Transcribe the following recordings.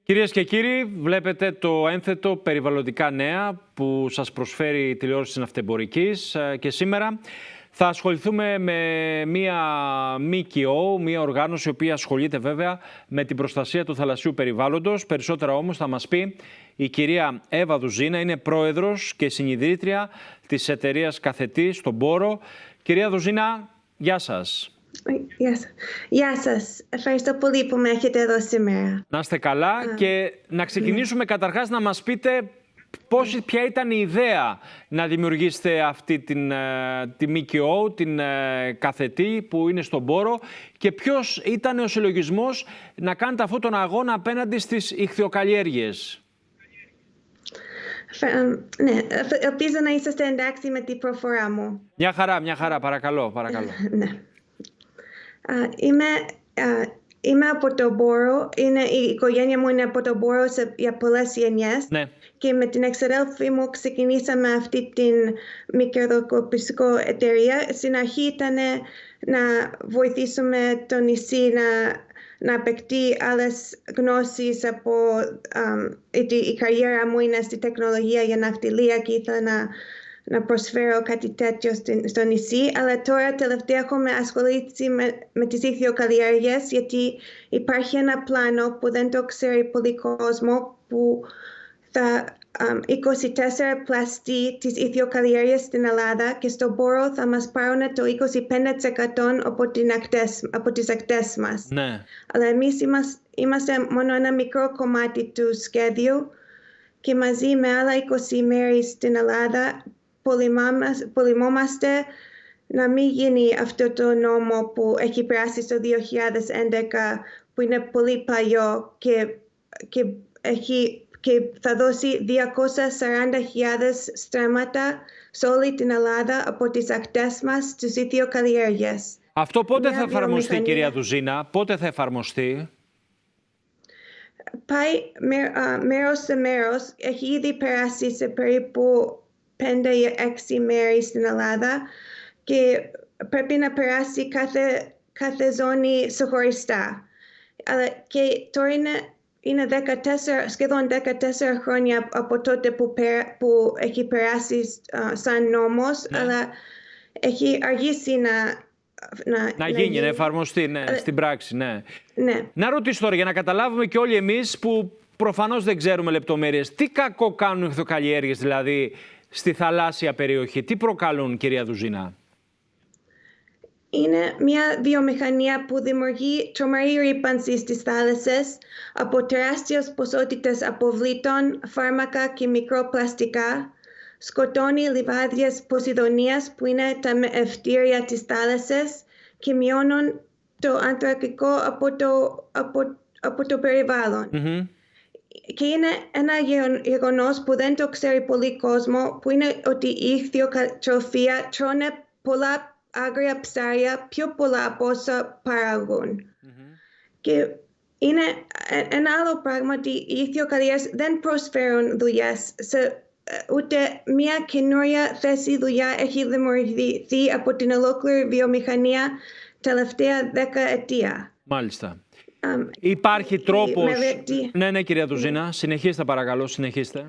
Κυρίες και κύριοι, βλέπετε το ένθετο περιβαλλοντικά νέα που σας προσφέρει η τηλεόραση της Ναυτεμπορικής και σήμερα θα ασχοληθούμε με μία ΜΚΟ, μία οργάνωση η οποία ασχολείται βέβαια με την προστασία του θαλασσίου περιβάλλοντος. Περισσότερα όμως θα μας πει η κυρία Εύα Δουζίνα, είναι πρόεδρος και συνιδρύτρια της εταιρείας Καθετή στον Πόρο. Κυρία Δουζίνα, γεια σας. Γεια σας. Ευχαριστώ πολύ που με έχετε εδώ σήμερα. Να είστε καλά και να ξεκινήσουμε καταρχάς να μας πείτε ποια ήταν η ιδέα να δημιουργήσετε αυτή τη ΜΚΟ, την Καθετή που είναι στον Πόρο και ποιος ήταν ο συλλογισμός να κάνετε αυτόν τον αγώνα απέναντι στις ιχθυοκαλλιέργειες. Ναι, ελπίζω να είσαστε εντάξει με την προφορά μου. Μια χαρά, παρακαλώ. Ναι. Είμαι από τον Πόρο, η οικογένεια μου είναι από τον Πόρο για πολλές γενιές. Ναι. Και με την εξαδέλφη μου ξεκινήσαμε αυτή την μικροδοκοπιστική εταιρεία. Στην αρχή ήταν να βοηθήσουμε το νησί να απαιτεί άλλες γνώσεις από η καριέρα μου είναι στη τεχνολογία για ναυτιλία και ήθελα να προσφέρω κάτι τέτοιο στο νησί, αλλά τώρα τελευταία έχουμε ασχοληθεί με τις ιχθυοκαλλιέργειες γιατί υπάρχει ένα πλάνο που δεν το ξέρει πολύ κόσμο που θα 24 πλαστεί τις ιχθυοκαλλιέργειες στην Ελλάδα και στον Πόρο θα μας πάρουν το 25% από τις ακτές μας. Ναι. Αλλά εμείς είμαστε μόνο ένα μικρό κομμάτι του σχέδιου και μαζί με άλλα 20 μέρη στην Ελλάδα πολεμόμαστε να μην γίνει αυτό το νόμο που έχει περάσει στο 2011 που είναι πολύ παλιό και θα δώσει 240.000 στρέμματα σε όλη την Ελλάδα από τις ακτές μας στις ιχθυοκαλλιέργειες. Αυτό πότε θα εφαρμοστεί, κυρία Δουζίνα, πότε θα εφαρμοστεί? Πάει μέρος σε μέρος, έχει ήδη περάσει σε περίπου 5 ή 6 μέρη στην Ελλάδα και πρέπει να περάσει κάθε ζώνη ξεχωριστά. Και τώρα είναι σχεδόν 14 χρόνια από τότε που έχει περάσει σαν νόμος, ναι. Αλλά έχει αργήσει να γίνει, να εφαρμοστεί στην πράξη. Ναι. Ναι. Να ρωτήσω τώρα, για να καταλάβουμε και όλοι εμείς που προφανώς δεν ξέρουμε λεπτομέρειες, τι κακό κάνουν οι ιχθυοκαλλιέργειες δηλαδή στη θαλάσσια περιοχή, τι προκαλούν, κυρία Δουζίνα? Είναι μια βιομηχανία που δημιουργεί τρομερή ρύπανση στις θάλασσες από τεράστιες ποσότητες αποβλήτων, φάρμακα και μικροπλαστικά. Σκοτώνει λιβάδιες Ποσειδονίας που είναι τα μευτήρια της θάλασσας και μειώνουν το ανθρακικό από το περιβάλλον. Mm-hmm. Και είναι ένα γεγονός που δεν το ξέρει πολύ κόσμο, που είναι ότι η ιχθυοτροφία τρώνε πολλά άγρια ψάρια, πιο πολλά από όσα παράγουν. Mm-hmm. Και είναι ένα άλλο πράγμα ότι οι ιχθυοκαλλιέργειες δεν προσφέρουν δουλειές. Ούτε μια καινούρια θέση δουλειά έχει δημιουργηθεί από την ολόκληρη βιομηχανία τελευταία 10 ετία. Μάλιστα. Υπάρχει τρόπος... Ναι, κυρία Δουζίνα, συνεχίστε παρακαλώ, συνεχίστε.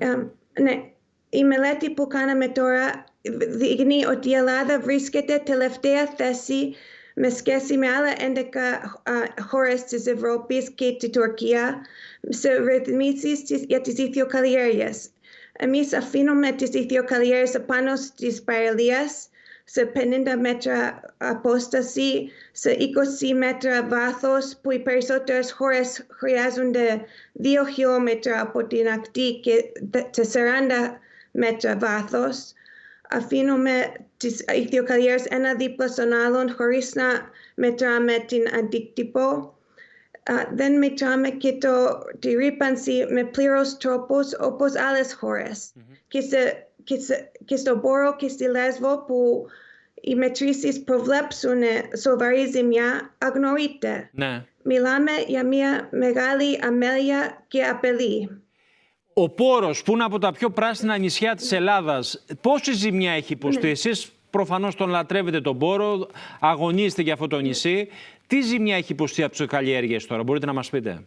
Ναι, η μελέτη που κάναμε τώρα δείχνει ότι η Ελλάδα βρίσκεται τελευταία θέση με σχέση με άλλα 11 χώρες της Ευρώπης και τη Τουρκία σε ρυθμίσεις για τις ιχθυοκαλλιέργειες. Εμείς αφήνουμε τις ιχθυοκαλλιέργειες πάνω στις παραλίες σε 50 μέτρα απόσταση, σε 20 μέτρα βάθος, που οι περισσότερες χώρες χρειάζονται 2 χιλιόμετρα από την ακτή και 40 μέτρα βάθος. Αφήνουμε τις ιχθυοκαλλιέργειες ένα δίπλα στον άλλον χωρίς να μετράμε την αντίκτυπο. Δεν μετράμε και τη ρύπανση με πλήρως τρόπους όπως άλλες χώρες. Mm-hmm. Και στον Πόρο και στη Λέσβο που οι μετρήσεις προβλέψουν σοβαρή ζημιά αγνοείται. Ναι. Μιλάμε για μια μεγάλη αμέλεια και απειλή. Ο Πόρος, που είναι από τα πιο πράσινα νησιά της Ελλάδας, πόση ζημιά έχει υποστεί? Εσείς προφανώς τον λατρεύετε τον Μπόρο, αγωνίζετε για αυτό το νησί. Τι ζημιά έχει υποστεί από τις καλλιέργειες τώρα, μπορείτε να μας πείτε?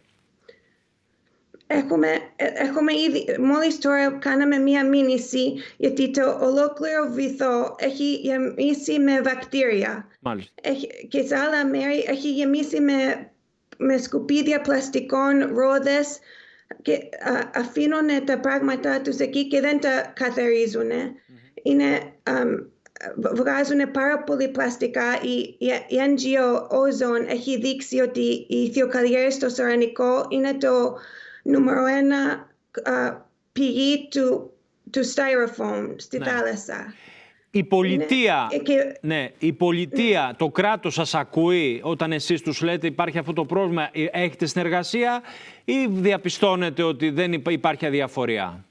Έχουμε ήδη, μόλις τώρα κάναμε μία μήνυση, γιατί το ολόκληρο βυθό έχει γεμίσει με βακτήρια. Μάλιστα. Και σε άλλα μέρη έχει γεμίσει με σκουπίδια πλαστικών, ρόδες, και αφήνουν τα πράγματα τους εκεί και δεν τα καθαρίζουν. Βγάζουν πάρα πολύ πλαστικά. Η NGO Ozone έχει δείξει ότι η ηθιοκαλλιέργεια στο Σαρανικό είναι το νούμερο 1 πηγή του styrofoam στη θάλασσα. Η πολιτεία, το κράτος σας ακούει όταν εσείς τους λέτε υπάρχει αυτό το πρόβλημα? Έχετε συνεργασία ή διαπιστώνετε ότι δεν υπάρχει αδιαφορία?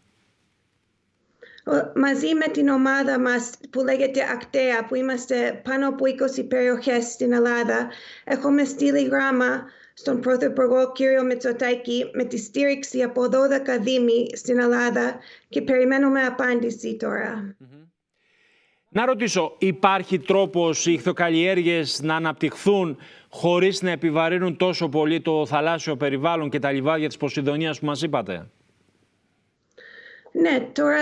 Μαζί με την ομάδα μας που λέγεται Ακτέα, που είμαστε πάνω από 20 περιοχές στην Ελλάδα, έχουμε στείλει γράμμα στον Πρωθυπουργό κύριο Μητσοτάκη με τη στήριξη από 12 δήμοι στην Ελλάδα και περιμένουμε απάντηση τώρα. Να ρωτήσω, υπάρχει τρόπος οι ηχθειοκαλλιέργειες να αναπτυχθούν χωρίς να επιβαρύνουν τόσο πολύ το θαλάσσιο περιβάλλον και τα λιβάδια της Ποσειδονίας που μας είπατε? Ναι, τώρα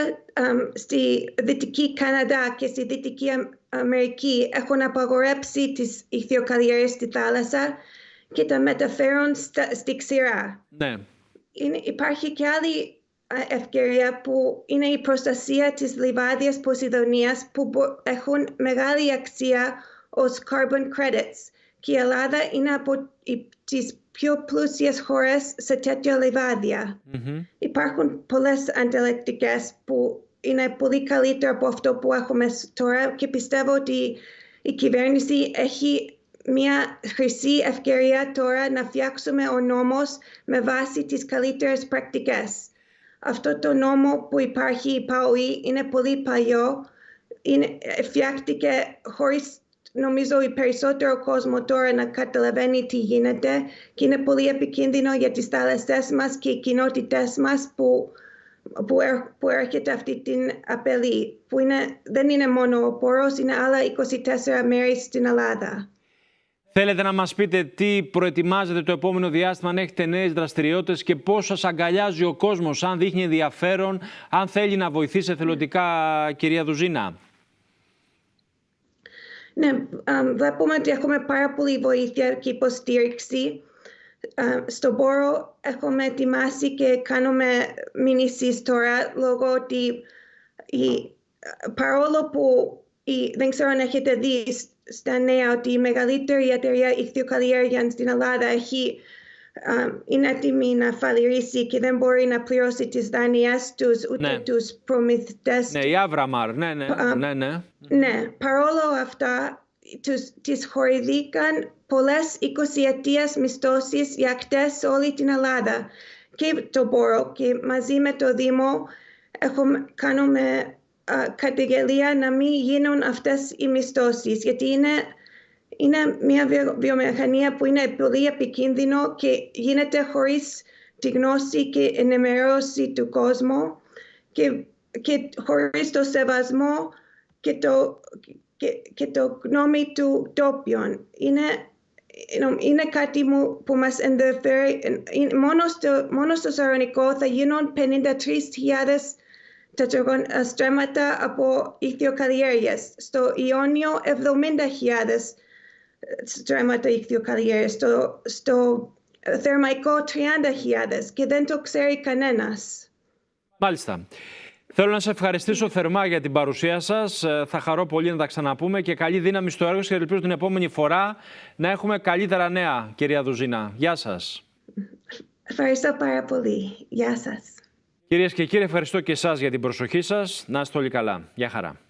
στη Δυτική Καναδά και στη Δυτική Αμερική έχουν απαγορέψει τις ηχθειοκαλλιέργειες στη θάλασσα και τα μεταφέρουν στη ξηρά. Ναι. Υπάρχει και άλλη ευκαιρία που είναι η προστασία της λιβάδιας Ποσειδονίας, που έχουν μεγάλη αξία ως carbon credits. Και η Ελλάδα είναι από τις πιο πλούσιες χώρες σε τέτοια λιβάδια. Υπάρχουν πολλές ανταλλακτικές που είναι πολύ καλύτερα από αυτό που έχουμε τώρα και πιστεύω ότι η κυβέρνηση έχει μια χρυσή ευκαιρία τώρα να φτιάξουμε ο νόμος με βάση τις καλύτερες πρακτικές. Αυτό το νόμο που υπάρχει, η ΠΑΟΗ, είναι πολύ παλιό. Φτιάχτηκε χωρίς, νομίζω, η περισσότερο κόσμο τώρα να καταλαβαίνει τι γίνεται και είναι πολύ επικίνδυνο για τις θάλασσές μας και οι κοινότητες μας που έρχεται αυτή την απειλή, που δεν είναι μόνο ο Πόρος, είναι άλλα 24 μέρη στην Ελλάδα. Θέλετε να μας πείτε τι προετοιμάζετε το επόμενο διάστημα, αν έχετε νέες δραστηριότητες και πώς σας αγκαλιάζει ο κόσμος, αν δείχνει ενδιαφέρον, αν θέλει να βοηθήσει εθελοντικά, κυρία Δουζίνα? Ναι, βλέπουμε ότι έχουμε πάρα πολύ βοήθεια και υποστήριξη. Στον Πόρο έχουμε ετοιμάσει και κάνουμε μήνυσεις τώρα, λόγω ότι παρόλο που δεν ξέρω αν έχετε δει στα νέα ότι η μεγαλύτερη εταιρεία ηχθειοκαλλιέργειας στην Ελλάδα είναι έτοιμη να φαλιρίσει και δεν μπορεί να πληρώσει τις δάνειες τους ούτε τους προμηθευτές. Ναι, η Άβραμαρ, ναι. Ναι, παρόλο αυτά τις χορηγήθηκαν πολλές 20ετίας μισθώσεις για ακτές σε όλη την Ελλάδα και το Πόρο, και μαζί με το Δήμο κάνουμε καταγγελία να μην γίνουν αυτές οι μισθώσεις, γιατί είναι μια βιομηχανία που είναι πολύ επικίνδυνο και γίνεται χωρίς τη γνώση και ενημέρωση του κόσμου και χωρίς το σεβασμό και το γνώμη του τόπιων. Είναι κάτι που μας ενδιαφέρει. Μόνο στο Σαρανικό θα γίνουν 53.000 στρέμματα από ηχθειοκαλλιέργειες. Στο Ιόνιο 70.000 στρέμματα ηχθειοκαλλιέργειες. Στο Θερμαϊκό 30.000 και δεν το ξέρει κανένας. Μάλιστα. Θέλω να σας ευχαριστήσω θερμά για την παρουσία σας. Θα χαρώ πολύ να τα ξαναπούμε και καλή δύναμη στο έργο σας και ελπίζω την επόμενη φορά να έχουμε καλύτερα νέα, κυρία Δουζίνα. Γεια σας. Ευχαριστώ πάρα πολύ. Γεια σας. Κυρίες και κύριοι, ευχαριστώ και εσάς για την προσοχή σας. Να είστε όλοι καλά. Γεια χαρά.